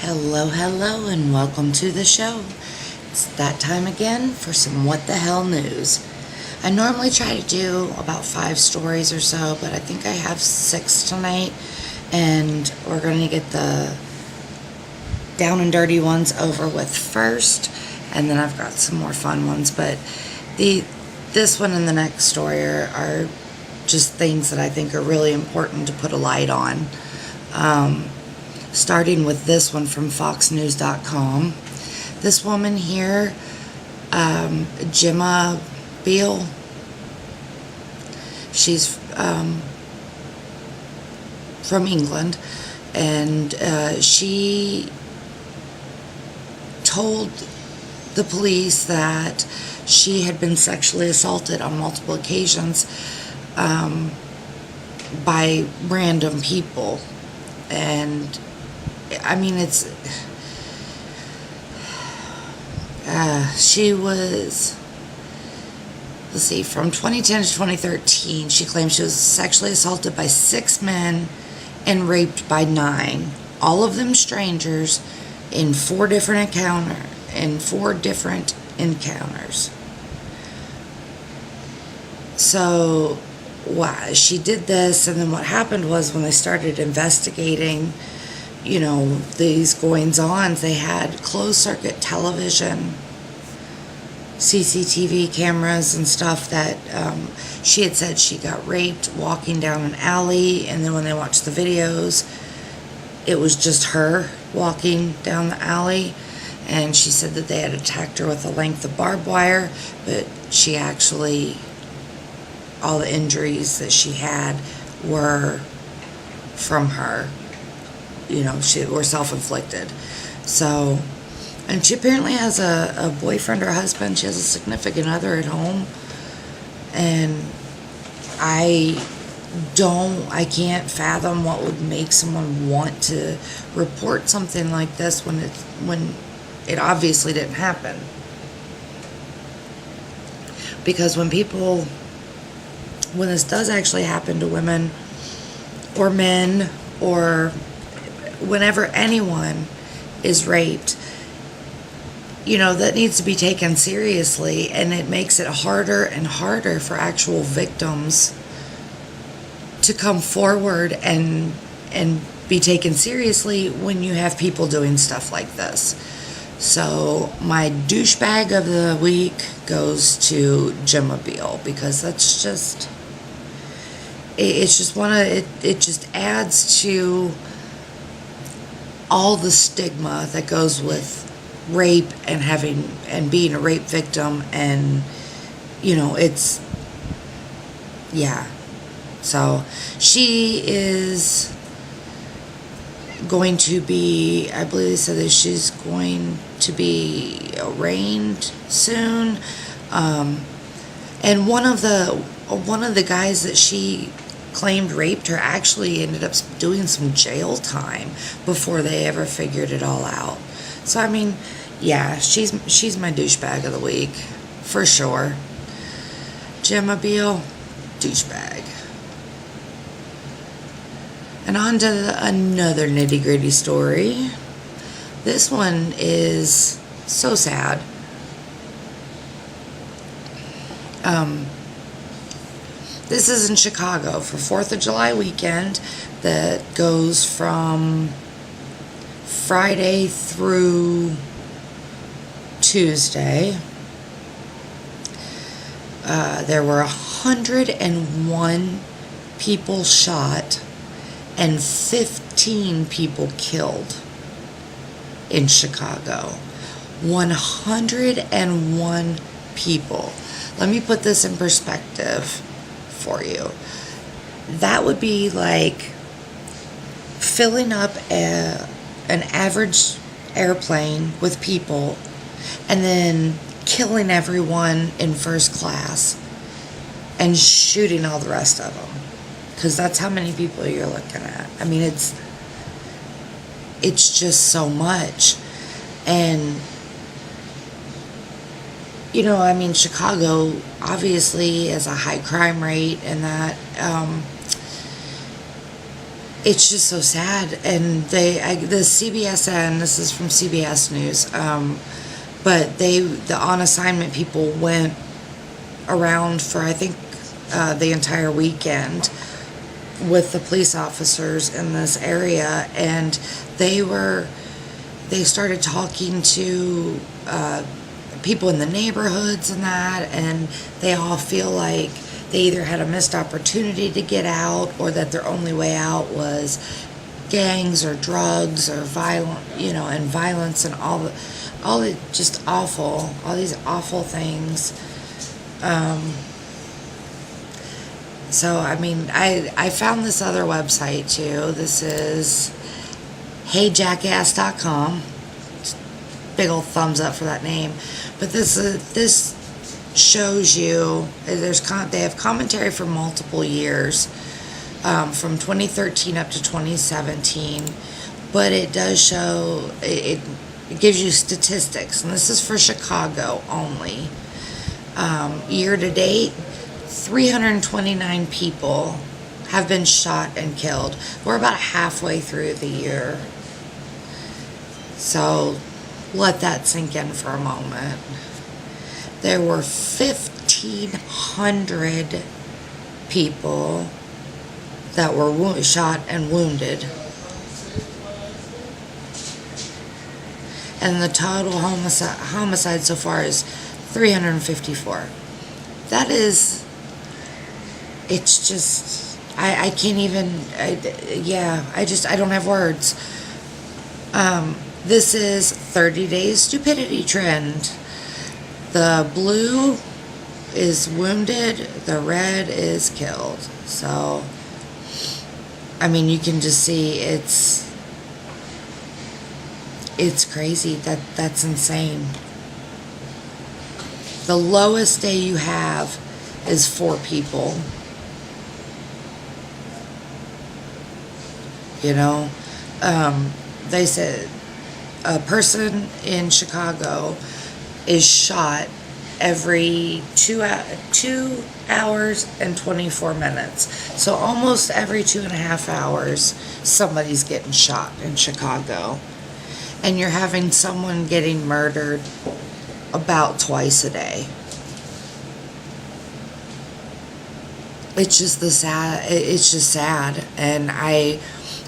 Hello, and welcome to the show. It's that time again for some What the Hell news. I normally try to do about 5 stories or so, but I think I have 6 tonight, and we're going to get the down and dirty ones over with first, and then I've got some more fun ones, but this one and the next story are just things that I think are really important to put a light on. Starting with this one from foxnews.com. This woman here, Gemma Beale, she's from England, and she told the police that she had been sexually assaulted on multiple occasions by random people. And I mean, she was, let's see, from 2010 to 2013, she claimed she was sexually assaulted by 6 men and raped by 9, all of them strangers, in 4 different encounters. So, wow, she did this, and then what happened was when they started investigating, these goings-ons, they had closed-circuit television, CCTV cameras and stuff that she had said she got raped walking down an alley, and then when they watched the videos, it was just her walking down the alley, and she said that they had attacked her with a length of barbed wire, but she actually, all the injuries that she had were from her. She were self-inflicted. So, and she apparently has a boyfriend or husband. She has a significant other at home. And I can't fathom what would make someone want to report something like this when it obviously didn't happen. Because when this does actually happen to women or men, or whenever anyone is raped, that needs to be taken seriously, and it makes it harder and harder for actual victims to come forward and be taken seriously when you have people doing stuff like this. So my douchebag of the week goes to Gemma Beale, because that's just, it just adds to all the stigma that goes with rape and being a rape victim, and it's, yeah. So she is going to be, I believe they said that she's going to be arraigned soon, and one of the guys that she claimed raped her actually ended up doing some jail time before they ever figured it all out. So I mean, yeah, she's my douchebag of the week for sure. Gemma Beale, douchebag. And on to another nitty-gritty story. This one is so sad. This is in Chicago for 4th of July weekend that goes from Friday through Tuesday. There were 101 people shot and 15 people killed in Chicago. 101 people. Let me put this in perspective for you. That would be like filling up an average airplane with people and then killing everyone in first class and shooting all the rest of them, because that's how many people you're looking at. I mean, it's just so much. And Chicago obviously has a high crime rate, and that it's just so sad. And the CBSN, this is from CBS News, but the on assignment people went around for, I think, the entire weekend with the police officers in this area, and they started talking to people in the neighborhoods and that, and they all feel like they either had a missed opportunity to get out, or that their only way out was gangs or drugs or violence and all the just awful, all these awful things. So, I mean, I found this other website too. This is heyjackass.com. Big old thumbs up for that name. But this shows you, they have commentary for multiple years, from 2013 up to 2017. But it does show, it gives you statistics. And this is for Chicago only. Year to date, 329 people have been shot and killed. We're about halfway through the year. So let that sink in for a moment. There were 1,500 people that were shot and wounded. And the total homicide so far is 354. That is, it's just, I can't even, I don't have words. This is 30 days stupidity trend. The blue is wounded, the red is killed. So, I mean, you can just see it's crazy. That's insane. The lowest day you have is 4 people. You know, they said a person in Chicago is shot every 2 hours and 24 minutes. So almost every 2.5 hours, somebody's getting shot in Chicago. And you're having someone getting murdered about twice a day. It's just sad. And I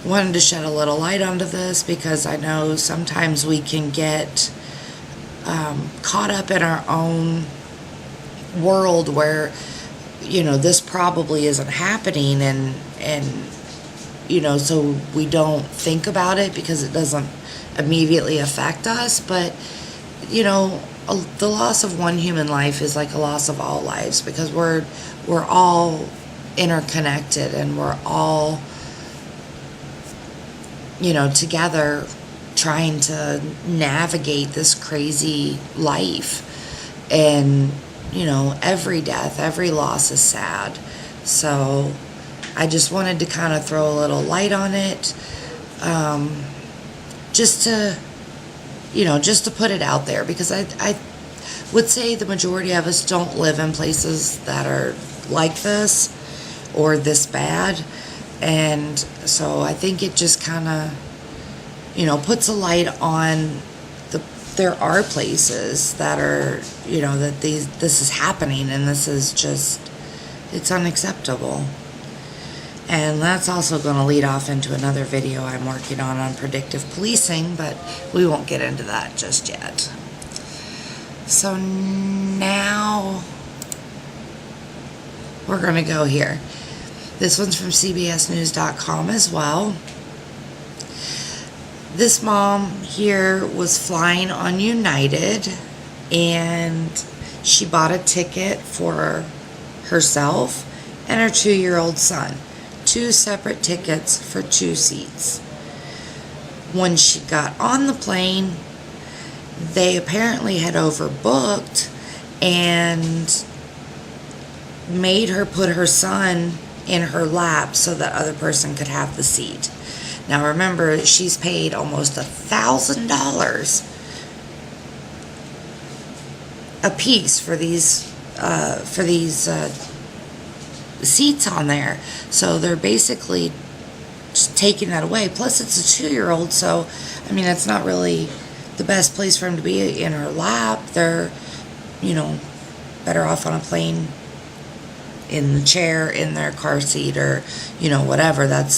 wanted to shed a little light onto this because I know sometimes we can get caught up in our own world where, this probably isn't happening, and so we don't think about it because it doesn't immediately affect us. But the loss of one human life is like a loss of all lives, because we're all interconnected, and we're all together trying to navigate this crazy life. And every death, every loss is sad. So I just wanted to kind of throw a little light on it, just to put it out there, because I would say the majority of us don't live in places that are like this or this bad. And so I think it just kind of puts a light on there are places that are that this is happening, and this is just, it's unacceptable. And that's also going to lead off into another video I'm working on predictive policing, but we won't get into that just yet. So now we're going to go here. This one's from CBSNews.com as well. This mom here was flying on United, and she bought a ticket for herself and her 2-year-old son. 2 separate tickets for 2 seats. When she got on the plane, they apparently had overbooked and made her put her son in her lap so that other person could have the seat. Now remember, she's paid almost $1,000 a piece for these seats on there. So they're basically just taking that away. Plus, it's a 2-year-old, so, I mean, it's not really the best place for him to be in her lap. They're, better off on a plane, in the chair, in their car seat, or, whatever. That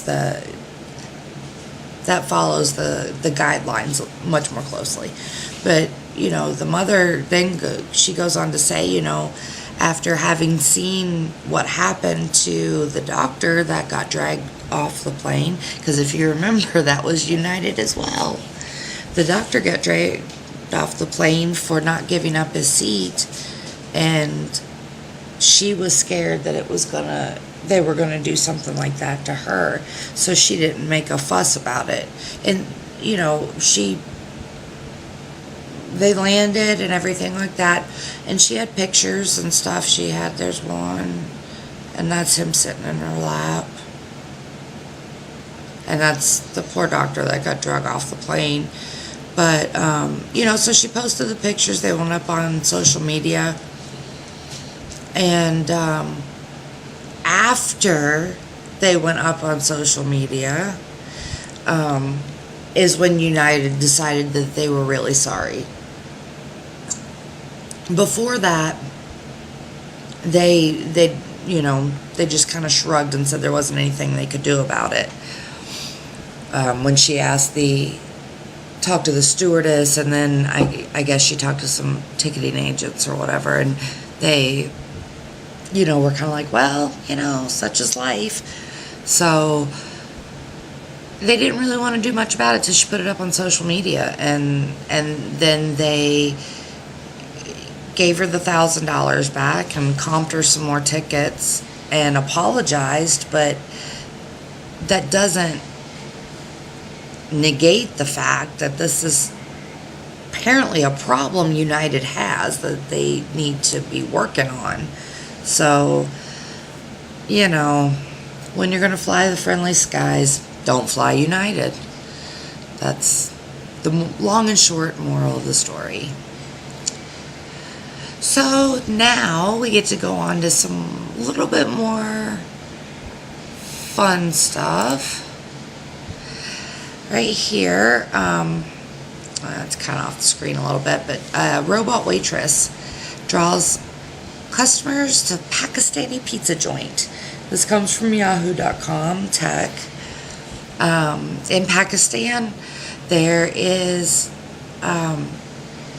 follows the guidelines much more closely. But, the mother then she goes on to say, after having seen what happened to the doctor that got dragged off the plane, because if you remember, that was United as well. The doctor got dragged off the plane for not giving up his seat, and she was scared that they were gonna do something like that to her, so she didn't make a fuss about it. And they landed and everything like that, and she had pictures and stuff. There's one, and that's him sitting in her lap, and that's the poor doctor that got dragged off the plane. But so she posted the pictures. They went up on social media, and after they went up on social media, is when United decided that they were really sorry. Before that, they just kind of shrugged and said there wasn't anything they could do about it. When she talked to the stewardess, and then I guess she talked to some ticketing agents or whatever, and they, were kind of like, well, such is life. So they didn't really want to do much about it till she put it up on social media, and then they gave her the $1,000 back and comped her some more tickets and apologized, but that doesn't negate the fact that this is apparently a problem United has that they need to be working on. So, when you're going to fly the friendly skies, don't fly United. That's the long and short moral of the story. So now we get to go on to some little bit more fun stuff. Right here, it's kind of off the screen a little bit, but robot waitress draws customers to Pakistani pizza joint. This comes from yahoo.com tech. In Pakistan, there is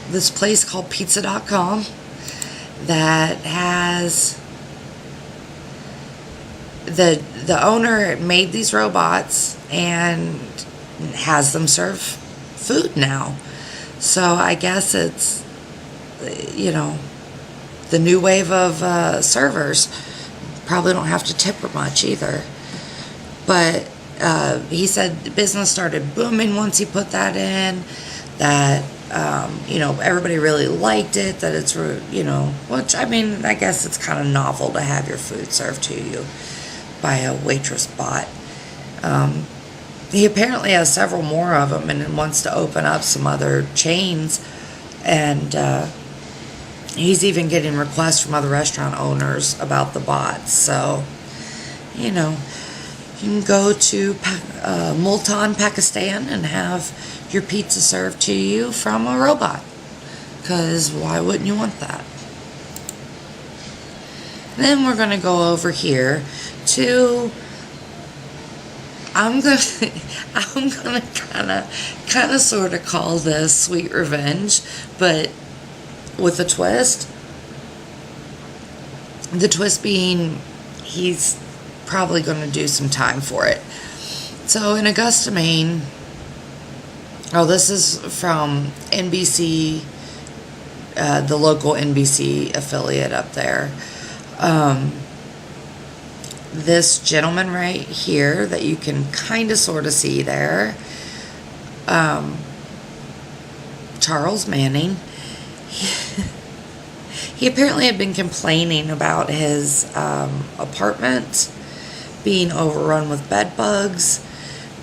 this place called pizza.com that has the owner made these robots and has them serve food now. So I guess it's the new wave of servers. Probably don't have to tip her much either. But he said the business started booming once he put that in, that everybody really liked it, that it's, which, I mean, I guess it's kind of novel to have your food served to you by a waitress bot. He apparently has several more of them and wants to open up some other chains, and he's even getting requests from other restaurant owners about the bots. So, you can go to Multan, Pakistan, and have your pizza served to you from a robot, because why wouldn't you want that? Then we're going to go over here to, I'm gonna kind of sort of call this Sweet Revenge, but with a twist. The twist being he's probably going to do some time for it. So in Augusta, Maine, this is from NBC, the local NBC affiliate up there. This gentleman right here that you can kind of sort of see there, Charles Manning, he apparently had been complaining about his apartment being overrun with bed bugs.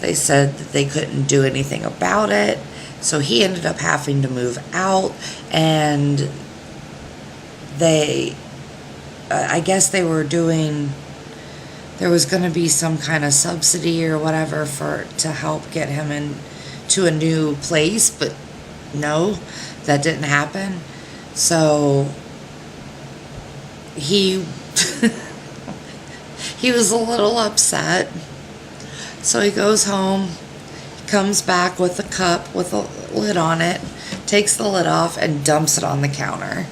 They said that they couldn't do anything about it, so he ended up having to move out, and I guess they were there was going to be some kind of subsidy or whatever to help get him into a new place, but no, that didn't happen. So he he was a little upset. So he goes home, comes back with a cup with a lid on it, takes the lid off and dumps it on the counter.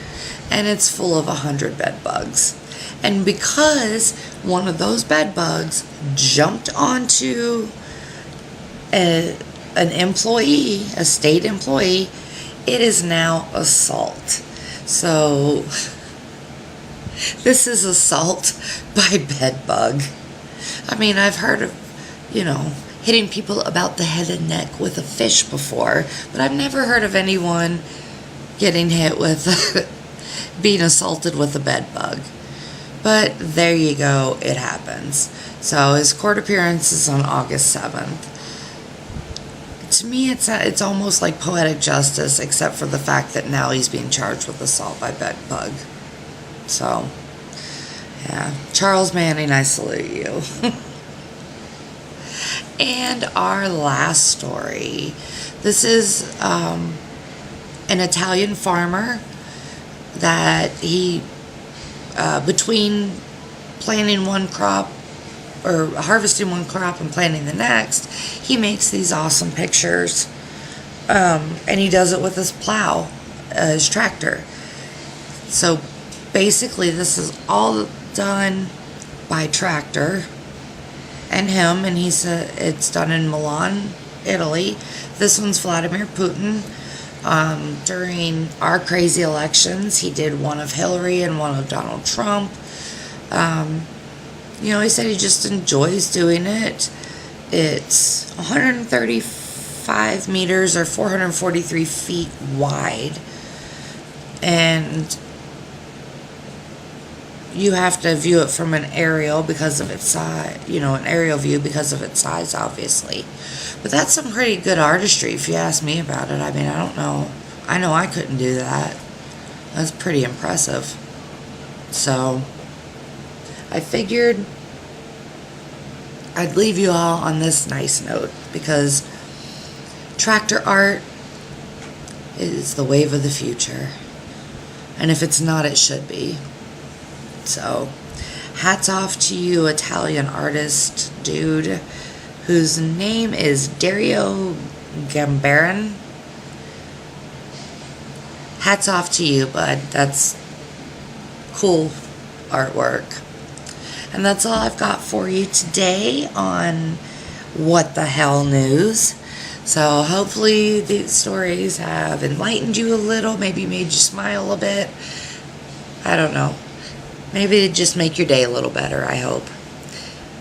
And it's full of 100 bed bugs. And because one of those bed bugs jumped onto an employee, a state employee, it is now assault. So this is assault by bed bug. I mean, I've heard of, hitting people about the head and neck with a fish before, but I've never heard of anyone getting hit with being assaulted with a bed bug. But there you go, it happens. So his court appearance is on August 7th. To me, it's almost like poetic justice, except for the fact that now he's being charged with assault by bed bug. So, yeah. Charles Manning, I salute you. And our last story. This is an Italian farmer that he, between planting one crop or harvesting one crop and planting the next, he makes these awesome pictures. And he does it with his plow, his tractor. So basically this is all done by tractor and him, and it's done in Milan, Italy. This one's Vladimir Putin. During our crazy elections, he did one of Hillary and one of Donald Trump. He said he just enjoys doing it. It's 135 meters or 443 feet wide. And you have to view it from an aerial because of its size, an aerial view because of its size, obviously. But that's some pretty good artistry, if you ask me about it. I mean, I don't know. I know I couldn't do that. That's pretty impressive. So, I figured I'd leave you all on this nice note, because tractor art is the wave of the future. And if it's not, it should be. So, hats off to you, Italian artist dude, whose name is Dario Gambarin. Hats off to you, bud. That's cool artwork. And that's all I've got for you today on What the Hell News. So hopefully these stories have enlightened you a little, maybe made you smile a bit. I don't know. Maybe it'd just make your day a little better, I hope.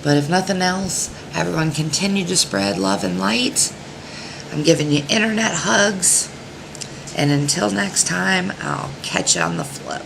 But if nothing else, everyone continue to spread love and light. I'm giving you internet hugs. And until next time, I'll catch you on the flip.